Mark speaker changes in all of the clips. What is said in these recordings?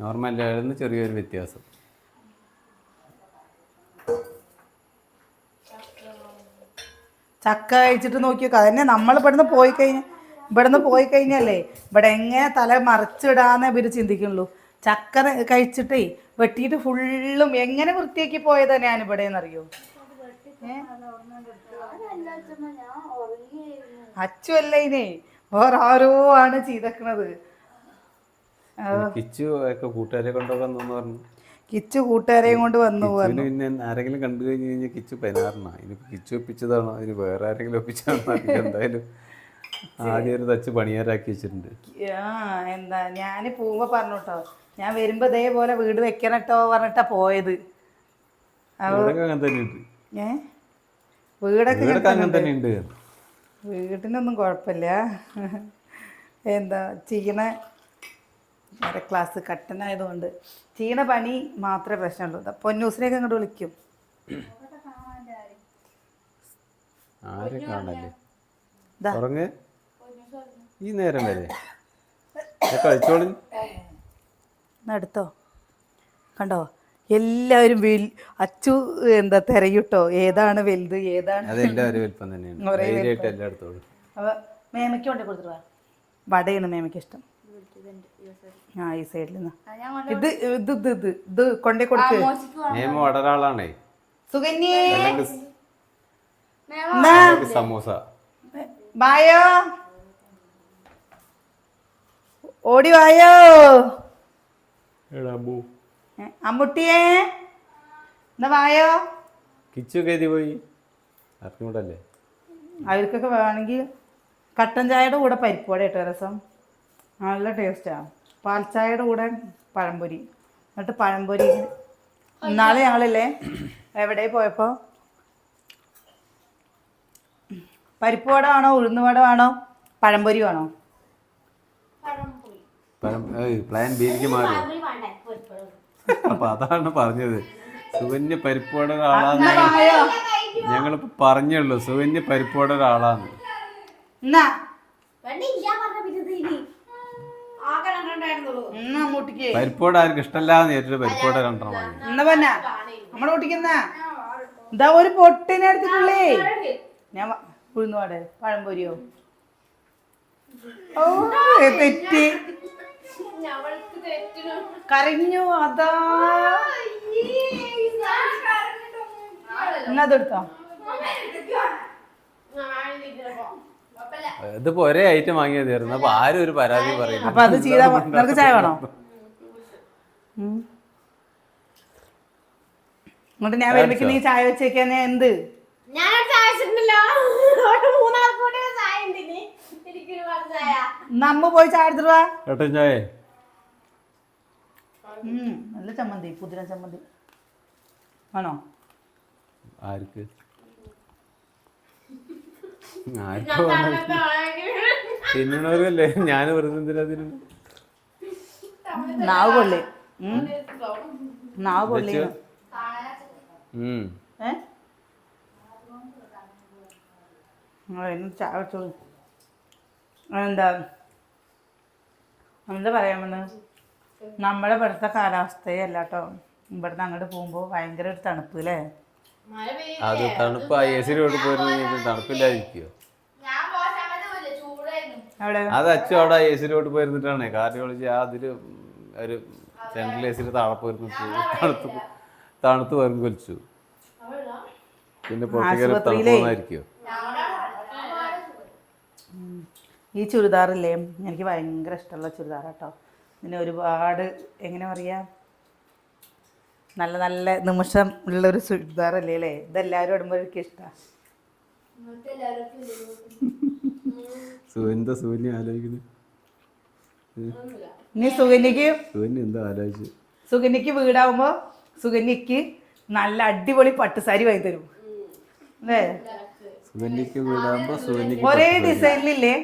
Speaker 1: നോർമലായിരുന്നു, ചെറിയൊരു വ്യത്യാസം.
Speaker 2: ചക്ക കഴിച്ചിട്ട് നോക്കിയൊക്കെ അതന്നെ. നമ്മൾ ഇവിടുന്ന് പോയി കഴിഞ്ഞാലേ ഇവിടെ എങ്ങനെ തല മറിച്ചിടാന്നേ ഇവര് ചിന്തിക്കുള്ളൂ. ചക്ക കഴിച്ചിട്ടേ വെട്ടിയിട്ട് ഫുള്ളും എങ്ങനെ വൃത്തിയാക്കി പോയതാ ഞാൻ ഇവിടെ എന്നറിയോ. അച്ചു അല്ല ഇനേ വേറെ ആരോ ആണ് ചെയ്തേക്കണത്.
Speaker 1: കിച്ചു ഒക്കെ കൂട്ടുകാരെ കൊണ്ടുപോകാന്ന് പറഞ്ഞു.
Speaker 2: കിച്ചു കൂട്ടുകാരെയും കൊണ്ട് വന്നു.
Speaker 1: പിന്നെ ആരെങ്കിലും കണ്ടു കഴിഞ്ഞ് കഴിഞ്ഞാൽ കിച്ചു പെനാറിനാ. ഇനിയിപ്പോൾ കിച്ചു ഒപ്പിച്ചതാണോ അതിന് വേറെ ആരെങ്കിലും ഒപ്പിച്ചതാണോ അറിയില്ല. എന്തായാലും ആദ്യം ഒരു തച്ച് പണിയാരാക്കി വെച്ചിട്ടുണ്ട്.
Speaker 2: എന്താ ഞാൻ പോകുമ്പോ പറഞ്ഞു കേട്ടോ, ഞാൻ വരുമ്പോ ഇതേപോലെ വീട് വെക്കണം കേട്ടോ പറഞ്ഞിട്ടാ പോയത്.
Speaker 1: വീടൊക്കെ അങ്ങനെ തന്നെ ഉണ്ട്.
Speaker 2: വീടൊക്കെ
Speaker 1: അങ്ങനെ തന്നെ ഉണ്ട്.
Speaker 2: വീടിനൊന്നും കുഴപ്പമില്ല. എന്താ ചെയ്യണ ക്ലാസ് കട്ടനായതുകൊണ്ട് ചെയ്യണ പണി മാത്രമേ പ്രശ്നമുള്ളൂ. പൊന്നൂസിനെയൊക്കെ അങ്ങോട്ട് വിളിക്കും.
Speaker 1: ആരെ കാണല്ലേ ഉറങ്ങ് ഈ നേരം വരെ കളിച്ചോളി.
Speaker 2: എടുത്തോ, കണ്ടോ എല്ലാവരും അച്ചു എന്താ തിരയൂട്ടോ ഏതാണ് വലുത് ഏതാണ്.
Speaker 1: അതെല്ലാവരും വലിപ്പം തന്നെയാണ്.
Speaker 2: അപ്പൊ മേമയ്ക്ക് കൊണ്ടേ കൊടുത്തിട്ട് വടയാണ് മേമയ്ക്ക് ഇഷ്ടം. ഈ സൈഡിൽ ഇത് ഇത് ഇത് ഇത് ഇത് കൊണ്ടേ കൊടുക്ക്.
Speaker 1: ഒരാളാണേ
Speaker 2: സുകന്യേ
Speaker 1: സമൂസ
Speaker 2: വായോ, ഓടി വായോ അമ്മുട്ടിയേ എന്നാ വായോ.
Speaker 1: കിച്ചു കയറി പോയി അറിഞ്ഞൂടല്ലേ.
Speaker 2: അവർക്കൊക്കെ വേണമെങ്കിൽ കട്ടൻ ചായയുടെ കൂടെ പരിപ്പോടെ ഇട്ട രസം നല്ല ടേസ്റ്റാണ്. പാൽച്ചായയുടെ കൂടെ പഴംപൊരി. എന്നിട്ട് പഴംപൊരി ഇന്നാളെ ഞങ്ങളില്ലേ എവിടെ പോയപ്പോൾ പരിപ്പ് വട വേണോ ഉഴുന്ന് വട വേണോ പഴംപൊരി വേണോ?
Speaker 1: പ്ലാൻ ബിയിലേക്ക് മാറി. അപ്പൊ അതാണ് പറഞ്ഞത്. സുകന്യ പരിപ്പോടെ ഒരാളാന്ന് ഞങ്ങളിപ്പോ പറഞ്ഞുള്ളൂ. സുകന്യ പരിപ്പോടെ ഒരാളാന്ന്. പരിപ്പോട് ആർക്കും ഇഷ്ടമല്ലാന്ന് ഏറ്റവും പരിപ്പോടെ രണ്ടെണ്ണം വാങ്ങി.
Speaker 2: നമ്മുടെ കുട്ടിക്കുന്ന എന്താ ഒരു പൊട്ടിനെ എടുത്തിട്ടുള്ളേ. ഞാൻ ഉഴുന്നുപാട് പഴംപൊരിയോ ഓ തെറ്റി കരഞ്ഞു. അതാ എന്നാതെടുത്തോ.
Speaker 1: ഇതിപ്പോ ഒരേ ഐറ്റം വാങ്ങിയതായിരുന്നു. അപ്പൊ ആരും ഒരു പരാതി പറയുന്നു.
Speaker 2: അപ്പൊ അത് ചെയ്താ നിനക്ക് ചായ വേണോ? എന്നിട്ട് ഞാൻ വരുമ്പോ നീ ചായ വെച്ചേക്കാന്നെ എന്ത് നമ്മ പോയി ചായ എടുത്തിട്ട്
Speaker 1: ഏട്ടൻ ചായ.
Speaker 2: നല്ല ചമ്മന്തി, പുതിന ചമ്മന്തി ആണോ?
Speaker 1: ആർക്ക് തിന്നണവരല്ലേ. ഞാൻ വെറുതെ എന്തിനാ തിന്നു.
Speaker 2: നാവ് പൊള്ളി നാവ് പൊള്ളി. എന്താ എന്താ പറയാൻ വന്നത്? നമ്മുടെ ഇവിടുത്തെ കാലാവസ്ഥയല്ല കേട്ടോ. ഇവിടുന്ന് അങ്ങോട്ട് പോകുമ്പോ ഭയങ്കര ഒരു തണുപ്പ് അല്ലേ?
Speaker 1: അത് തണുപ്പ് എസിലോട്ട് പോയിരുന്നു തണുപ്പില്ലാതിരിക്കോ? അത് അച്ഛൻ അവിടെ എസിലോട്ട് പോയിരുന്നിട്ടാണ് കാർഡിയോളജി അതില് ഒരു സെൻട്രൽ എസിൽ താഴെ പോയിരുന്നു തണുത്ത് വരും കൊലിച്ചു. പിന്നെ പുറത്തേക്ക് തണുപ്പായിരിക്കോ?
Speaker 2: ഈ ചുരിദാറില്ലേ എനിക്ക് ഭയങ്കര ഇഷ്ടമുള്ള ചുരിദാർ കേട്ടോ. പിന്നെ ഒരുപാട് എങ്ങനെ പറയാ നല്ല നല്ല നിമിഷം ഉള്ളൊരു ചുരിദാറല്ലേ അല്ലേ? ഇതെല്ലാവരും ഇടുമ്പോൾ എനിക്ക് ഇഷ്ടമാണ്. നീ സുകന്യക്ക് വീടാവുമ്പോ സുകന്യക്ക് നല്ല അടിപൊളി പട്ടുസാരി വാങ്ങി തരും അല്ലേ? ഒരേ ഡിസൈനിലില്ലേ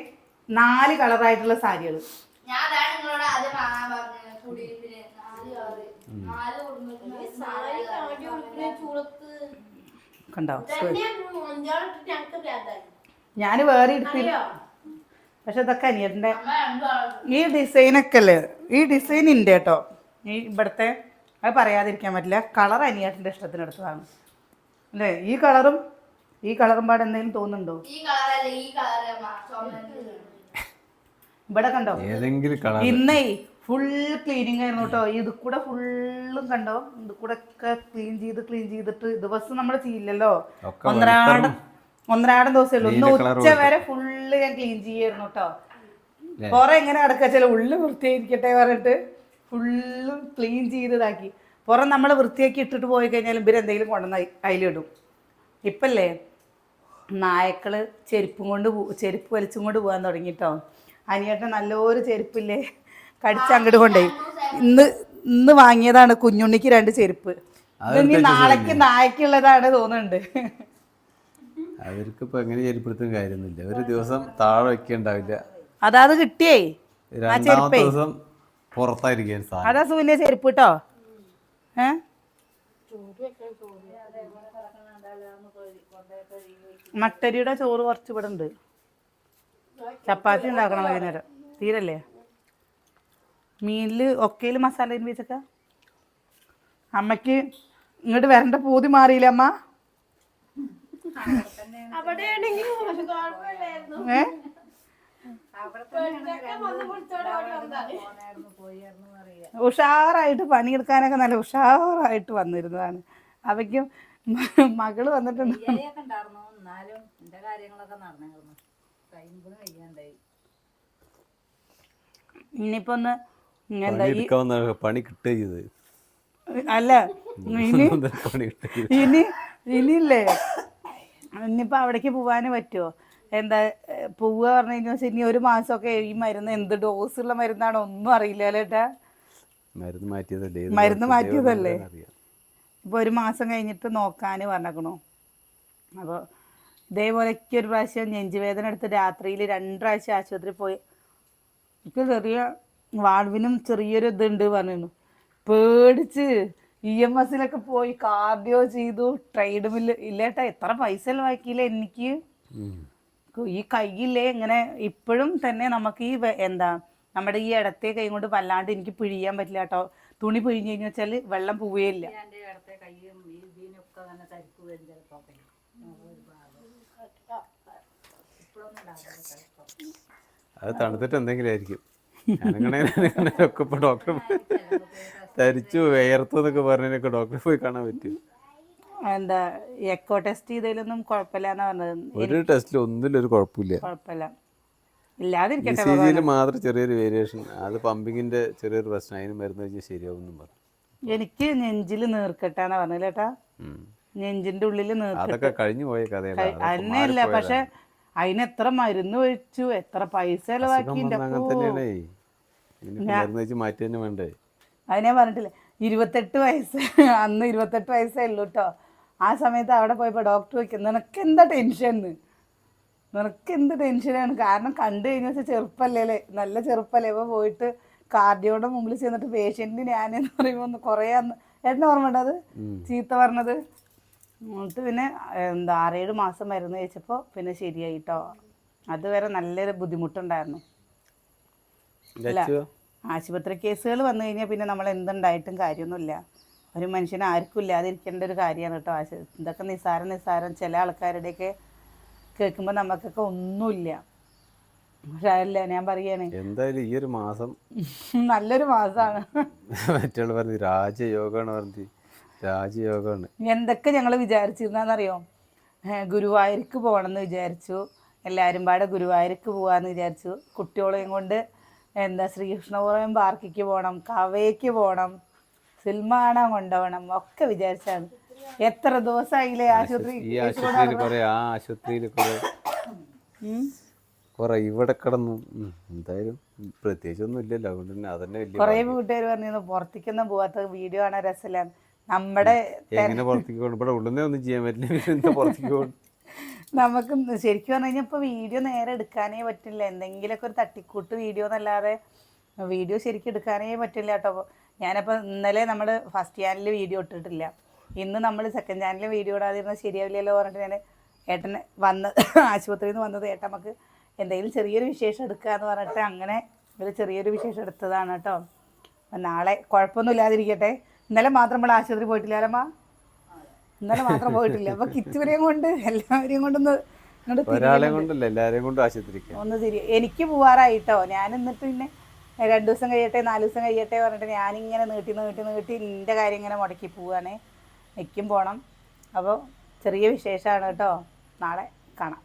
Speaker 2: 4 കളറായിട്ടുള്ള സാരികൾ. കണ്ടോ? ഞാൻ വേറെ എടുത്തില്ല. പക്ഷെ ഇതൊക്കെ അനിയൻ്റെ ഈ ഡിസൈനൊക്കെ അല്ലേ, ഈ ഡിസൈൻ ഉണ്ട് കേട്ടോ. ഈ ഇവിടുത്തെ അത് പറയാതിരിക്കാൻ പറ്റില്ല. കളർ അനിയേട്ടൻ്റെ ഇഷ്ടത്തിനെടുത്തതാണ് അല്ലേ. ഈ കളറും പാടെ എന്തെങ്കിലും തോന്നുന്നുണ്ടോ? ഇവിടെ കണ്ടോ ഇന്നേ ഫുൾ ക്ലീനിങ് ആയിരുന്നു കേട്ടോ. ഇത് കൂടെ ഫുള്ളും കണ്ടോ, ഇത് കൂടെ ഒക്കെ ക്ലീൻ ചെയ്തിട്ട് ദിവസം നമ്മൾ ചെയ്യില്ലല്ലോ. ഒന്നരാടം ദിവസമേ ഉള്ളൂ. ഒന്ന് ഉച്ച വരെ ഫുള്ള് ഞാൻ ക്ലീൻ ചെയ്യായിരുന്നു കേട്ടോ. പുറം എങ്ങനെ അടക്കാച്ചാൽ ഉള്ളിൽ വൃത്തിയായിരിക്കട്ടെ പറഞ്ഞിട്ട് ഫുള്ളും ക്ലീൻ ചെയ്തതാക്കി. പുറം നമ്മൾ വൃത്തിയാക്കി ഇട്ടിട്ട് പോയി കഴിഞ്ഞാൽ ഇവരെന്തെങ്കിലും കൊണ്ടുവന്ന് അതിലിടും. ഇപ്പല്ലേ നായക്കൾ ചെരുപ്പ് വലിച്ചും കൊണ്ട് പോകാൻ തുടങ്ങിട്ടോ. അനിയേട്ടൻ നല്ലൊരു ചെരുപ്പില്ലേ കടിച്ചങ്ങോട്ട് കൊണ്ടേ ഇന്ന് വാങ്ങിയതാണ് കുഞ്ഞുണ്ണിക്ക് 2 ചെരുപ്പ്. ഇനി നാളേക്ക് നായക്കുള്ളതാണ് തോന്നുന്നുണ്ട്.
Speaker 1: അവർക്കിപ്പോ എങ്ങനെ ചെരുപ്പെടുത്തും കാര്യമൊന്നുമില്ല. ഒരു ദിവസം താഴെ വെക്കണ്ടാവില്ല.
Speaker 2: അതാത് കിട്ടിയേ ആ ചെരുപ്പേ
Speaker 1: ദിവസം പുറത്തായിരിക്കും.
Speaker 2: അതാ സൂര്യ ചെരുപ്പ് കേട്ടോ. മട്ടരിയുടെ ചോറ് കുറച്ച് ഇവിടെ ഉണ്ട്. ചപ്പാത്തി ഉണ്ടാക്കണം വൈകുന്നേരം. തീരല്ലേ മീനിൽ ഒക്കെയിൽ മസാല തിരുമ്പിച്ചൊക്കെ. അമ്മക്ക് ഇങ്ങോട്ട് വരേണ്ട പൂതി മാറിയില്ല അമ്മ. ഉഷാറായിട്ട് പണിയെടുക്കാനൊക്കെ നല്ല ഉഷാറായിട്ട് വന്നിരുന്നതാണ്. അവയ്ക്കും മകള് വന്നിട്ടുണ്ട്. ഇനിയിപ്പോ ഒന്ന്
Speaker 1: പണി കിട്ടിയത്
Speaker 2: അല്ല ഇനിയില്ലേ ഇനിയിപ്പോ അവിടേക്ക് പോവാന് പറ്റുമോ? എന്താ പോവുക പറഞ്ഞു കഴിഞ്ഞാൽ ഇനി ഒരു മാസമൊക്കെ ഈ മരുന്ന് എന്ത് ഡോസുള്ള മരുന്നാണോ ഒന്നും അറിയില്ല ചേട്ടാ. മരുന്ന് മാറ്റിയതല്ലേ. ഇപ്പൊ 1 മാസം കഴിഞ്ഞിട്ട് നോക്കാന് പറഞ്ഞേക്കണു. അപ്പോൾ ഇതേപോലെയൊക്കെ ഒരു പ്രാവശ്യം നെഞ്ചുവേദന എടുത്ത് രാത്രിയിൽ 2 പ്രാവശ്യം ആശുപത്രി പോയി. എനിക്ക് ചെറിയ വാൾവിനും ചെറിയൊരു ഇതുണ്ട് പറഞ്ഞു. പേടിച്ച് EMSലൊക്കെ പോയി കാർഡിയോ ചെയ്തു. ട്രേഡ് മില്ല് ഇല്ലേട്ടാ എത്ര പൈസ ചെലവാക്കിയില്ലേ എനിക്ക്. ഈ കൈയില്ലേ ഇങ്ങനെ ഇപ്പോഴും തന്നെ നമുക്ക് ഈ നമ്മുടെ ഈ ഇടത്തെ കൈ കൊണ്ട് വല്ലാണ്ട് എനിക്ക് പിഴിയാൻ പറ്റില്ല കേട്ടോ. തുണി പിഴിഞ്ഞു കഴിഞ്ഞു വെച്ചാൽ വെള്ളം പോവുകയില്ല.
Speaker 1: അത് തണുത്തിട്ട് എന്തെങ്കിലും ആയിരിക്കും. ഒക്കെ ഇപ്പൊ ഡോക്ടർ തരിച്ചു വേർത്തു എന്നൊക്കെ പറഞ്ഞതിനൊക്കെ ഡോക്ടറെ പോയി കാണാൻ പറ്റും.
Speaker 2: എന്താ എക്കോ ടെസ്റ്റ് ചെയ്തതിലൊന്നും കുഴപ്പമില്ലാന്നാ പറഞ്ഞത്.
Speaker 1: ഒരു ടെസ്റ്റിൽ ഒന്നിലും ഒരു കുഴപ്പമില്ല.
Speaker 2: കുഴപ്പമില്ല ഇല്ലാതിരിക്കട്ടെ.
Speaker 1: ECGയിൽ മാത്രം ചെറിയൊരു വേരിയേഷൻ. അത് പമ്പിങ്ങിന്റെ ചെറിയൊരു പ്രശ്നം. അതിന് മരുന്ന് കഴിഞ്ഞാൽ ശരിയാവും പറഞ്ഞു.
Speaker 2: എനിക്ക് നെഞ്ചിൽ നീർക്കെട്ടാന്നാ പറഞ്ഞത് കേട്ടാ. നെഞ്ചിന്റെ ഉള്ളിൽ
Speaker 1: അതൊക്കെ കഴിഞ്ഞു പോയ കഥയല്ല.
Speaker 2: അതിനല്ല പക്ഷെ അതിന് എത്ര മരുന്ന് ഒഴിച്ചു എത്ര പൈസ ചെലവാക്കി.
Speaker 1: മാറ്റി തന്നെ വേണ്ടേ.
Speaker 2: അതിനെ പറഞ്ഞിട്ടില്ല 28 വയസ്സ് അന്ന് 28 വയസ്സേ ഉള്ളൂ കേട്ടോ. ആ സമയത്ത് അവിടെ പോയപ്പോൾ ഡോക്ടർ ചോദിക്കും നിനക്ക് എന്താ ടെൻഷന്ന്, നിനക്ക് എന്ത് ടെൻഷനാണ്. കാരണം കണ്ടു കഴിഞ്ഞാൽ ചെറുപ്പല്ലേ, നല്ല ചെറുപ്പല്ലേ. ഇപ്പോൾ പോയിട്ട് കാർഡിയോടെ മുമ്പിൽ ചെന്നിട്ട് പേഷ്യൻറ്റ് ഞാനെന്ന് പറയുമ്പോൾ ഒന്ന് കുറേ ഏട്ടന് ഓർമ്മ ഉണ്ട് അത് ചീത്ത പറഞ്ഞത്. എന്നിട്ട് പിന്നെ 6-7 മാസം മരുന്ന് കഴിച്ചപ്പോൾ പിന്നെ ശരിയായി കേട്ടോ. അതുവരെ നല്ലൊരു ബുദ്ധിമുട്ടുണ്ടായിരുന്നു. അല്ല ആശുപത്രി കേസുകൾ വന്നു കഴിഞ്ഞാൽ പിന്നെ നമ്മൾ എന്തുണ്ടായിട്ടും കാര്യമൊന്നുമില്ല. ഒരു മനുഷ്യന് ആർക്കും ഇല്ലാതിരിക്കേണ്ട ഒരു കാര്യമാണ് കേട്ടോ. ഇതൊക്കെ നിസ്സാരം ചില ആൾക്കാരുടെയൊക്കെ കേൾക്കുമ്പോൾ നമുക്കൊക്കെ ഒന്നുമില്ല. പക്ഷെ അല്ല ഞാൻ പറയാണ്
Speaker 1: എന്തായാലും ഈ ഒരു മാസം
Speaker 2: നല്ലൊരു മാസമാണ്.
Speaker 1: മറ്റുള്ള പറഞ്ഞു രാജയോഗമാണ് പറഞ്ഞു. രാജയോഗമാണ്.
Speaker 2: എന്തൊക്കെ ഞങ്ങൾ വിചാരിച്ചിരുന്നറിയോ, ഗുരുവായൂർക്ക് പോകണമെന്ന് വിചാരിച്ചു. എല്ലാവരും പാടെ ഗുരുവായൂർക്ക് പോകാമെന്ന് വിചാരിച്ചു. കുട്ടികളെയും കൊണ്ട് ശ്രീകൃഷ്ണപുരം പാർക്കിക്ക് പോകണം, കവയ്ക്ക് പോകണം, സിനിമ കാണാൻ കൊണ്ടുപോകണം ഒക്കെ വിചാരിച്ചാണ്. എത്ര ദിവസമായില്ലേ
Speaker 1: ആശുപത്രിയിൽ കുറെ ഇവിടെ കിടന്നു. എന്തായാലും പ്രത്യേകിച്ചൊന്നും ഇല്ലല്ലോ. അതുകൊണ്ട് തന്നെ അതന്നെ
Speaker 2: കുറേ വീട്ടുകാർ പറഞ്ഞിരുന്നു പുറത്തേക്കൊന്നും പോവാത്ത വീഡിയോ ആണ് രസമില്ല. നമ്മുടെ
Speaker 1: എങ്ങനെ പുറത്തേക്ക് പോകണം, ഇവിടെ ഉള്ളുന്നേ ഒന്നും ചെയ്യാൻ പറ്റില്ല. പുറത്തേക്ക് പോകണം
Speaker 2: നമുക്ക് ശരിക്കും പറഞ്ഞു കഴിഞ്ഞാൽ ഇപ്പോൾ വീഡിയോ നേരെ എടുക്കാനേ പറ്റില്ല. എന്തെങ്കിലുമൊക്കെ ഒരു തട്ടിക്കൂട്ട് വീഡിയോ എന്നല്ലാതെ വീഡിയോ ശരിക്കും എടുക്കാനേ പറ്റില്ല കേട്ടോ. ഞാനിപ്പോൾ ഇന്നലെ നമ്മൾ ഫസ്റ്റ് ചാനലിൽ വീഡിയോ ഇട്ടിട്ടില്ല. ഇന്ന് നമ്മൾ സെക്കൻഡ് ചാനലിൽ വീഡിയോ ഇടാതിരുന്നാൽ ശരിയാവില്ലല്ലോ പറഞ്ഞിട്ട് ഞാൻ ഏട്ടനെ ആശുപത്രിയിൽ നിന്ന് വന്നത് ഏട്ടൻ നമുക്ക് എന്തെങ്കിലും ചെറിയൊരു വിശേഷം എടുക്കുക എന്ന് പറഞ്ഞിട്ട് അങ്ങനെ ഒരു ചെറിയൊരു വിശേഷം എടുത്തതാണ് കേട്ടോ. അപ്പം നാളെ കുഴപ്പമൊന്നും ഇല്ലാതിരിക്കട്ടെ. ഇന്നലെ മാത്രം നമ്മൾ ആശുപത്രി പോയിട്ടില്ല. ഇന്നലെ മാത്രം പോയിട്ടില്ല. അപ്പോൾ കിച്ചുവിനെയും കൊണ്ട് എല്ലാവരെയും കൊണ്ടൊന്ന് ഒന്ന് എനിക്ക് പോവാറായിട്ടോ. ഞാൻ എന്നിട്ട് പിന്നെ 2 ദിവസം കഴിയട്ടെ 4 ദിവസം കഴിയട്ടെ പറഞ്ഞിട്ട് ഞാനിങ്ങനെ നീട്ടി എൻ്റെ കാര്യം ഇങ്ങനെ മുടക്കി പോവാണേ. എനിക്കും പോകണം. അപ്പോൾ ചെറിയ വിശേഷമാണ് കേട്ടോ. നാളെ കാണാം.